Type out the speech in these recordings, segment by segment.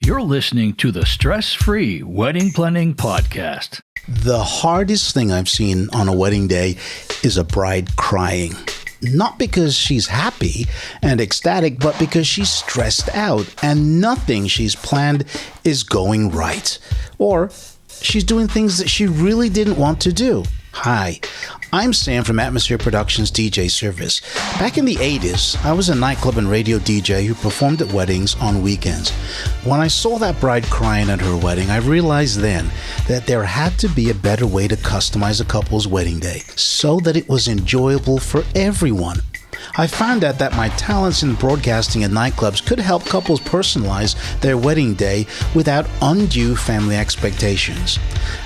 You're listening to the Stress-Free Wedding Planning Podcast. The hardest thing I've seen on a wedding day is a bride crying. Not because she's happy and ecstatic, but because she's stressed out and nothing she's planned is going right. Or she's doing things that she really didn't want to do. Hi, I'm Sam from Atmosphere Productions DJ Service. Back in the 80s, I was a nightclub and radio DJ who performed at weddings on weekends. When I saw that bride crying at her wedding, I realized then that there had to be a better way to customize a couple's wedding day so that it was enjoyable for everyone. I found out that my talents in broadcasting and nightclubs could help couples personalize their wedding day without undue family expectations.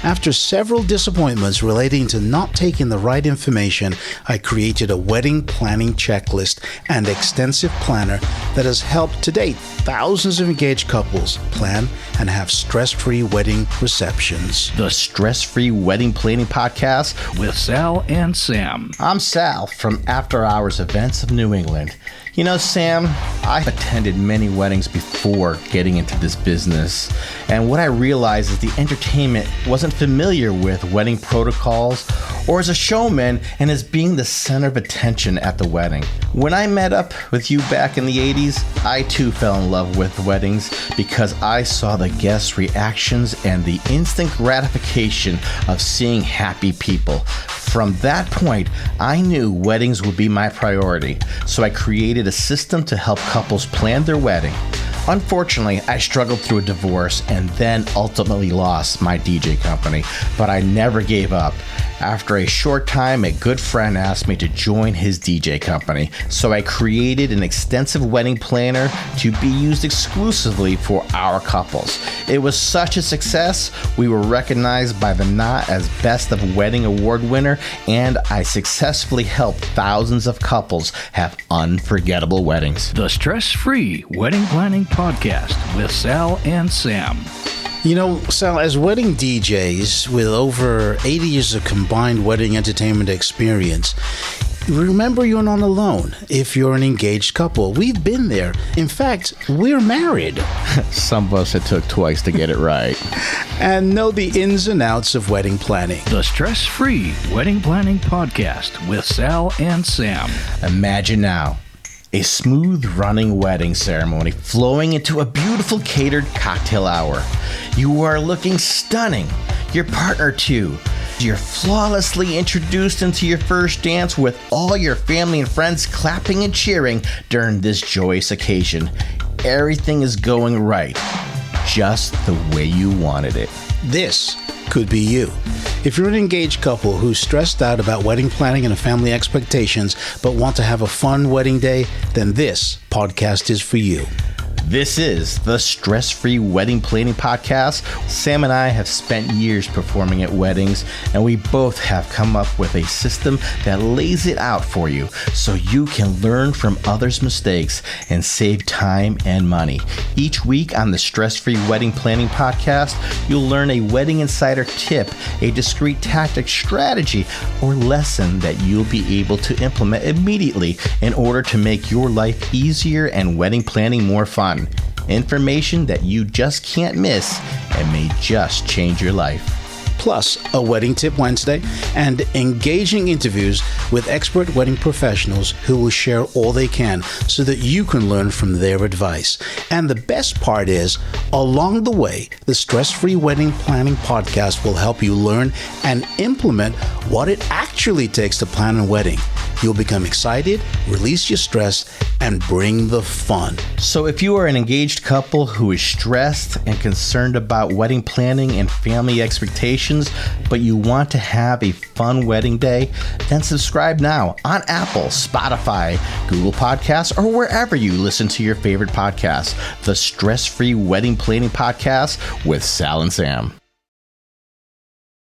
After several disappointments relating to not taking the right information, I created a wedding planning checklist and extensive planner that has helped to date thousands of engaged couples plan and have stress-free wedding receptions. The Stress-Free Wedding Planning Podcast with Sal and Sam. I'm Sal from After Hours Events of New England. You know, Sam, I've attended many weddings before getting into this business, and what I realized is the entertainment wasn't familiar with wedding protocols or as a showman and as being the center of attention at the wedding. When I met up with you back in the 80s, I too fell in love with weddings because I saw the guests' reactions and the instant gratification of seeing happy people. From that point, I knew weddings would be my priority, so I created a system to help couples plan their wedding. Unfortunately, I struggled through a divorce and then ultimately lost my DJ company, but I never gave up. After a short time, a good friend asked me to join his DJ company, so I created an extensive wedding planner to be used exclusively for our couples. It was such a success, we were recognized by the Knot as Best of Wedding Award winner, and I successfully helped thousands of couples have unforgettable weddings. The Stress-Free Wedding Planning Podcast with Sal and Sam. You know, Sal, as wedding DJs with over 80 years of combined wedding entertainment experience, remember you're not alone if you're an engaged couple. We've been there. In fact, we're married. Some of us, it took twice to get it right. And know the ins and outs of wedding planning. The Stress-Free Wedding Planning Podcast with Sal and Sam. Imagine now a smooth running wedding ceremony flowing into a beautiful catered cocktail hour. You are looking stunning. Your partner too. You're flawlessly introduced into your first dance with all your family and friends clapping and cheering during this joyous occasion. Everything is going right, just the way you wanted it. This could be you. If you're an engaged couple who's stressed out about wedding planning and family expectations, but want to have a fun wedding day, then this podcast is for you. This is the Stress-Free Wedding Planning Podcast. Sam and I have spent years performing at weddings, and we both have come up with a system that lays it out for you so you can learn from others' mistakes and save time and money. Each week on the Stress-Free Wedding Planning Podcast, you'll learn a wedding insider tip, a discreet tactic, strategy, or lesson that you'll be able to implement immediately in order to make your life easier and wedding planning more fun. Information that you just can't miss and may just change your life. Plus, a Wedding Tip Wednesday and engaging interviews with expert wedding professionals who will share all they can so that you can learn from their advice. And the best part is, along the way, the Stress-Free Wedding Planning Podcast will help you learn and implement what it actually takes to plan a wedding. You'll become excited, release your stress, and bring the fun. So if you are an engaged couple who is stressed and concerned about wedding planning and family expectations, but you want to have a fun wedding day, then subscribe now on Apple, Spotify, Google Podcasts, or wherever you listen to your favorite podcasts. The Stress-Free Wedding Planning Podcast with Sal and Sam.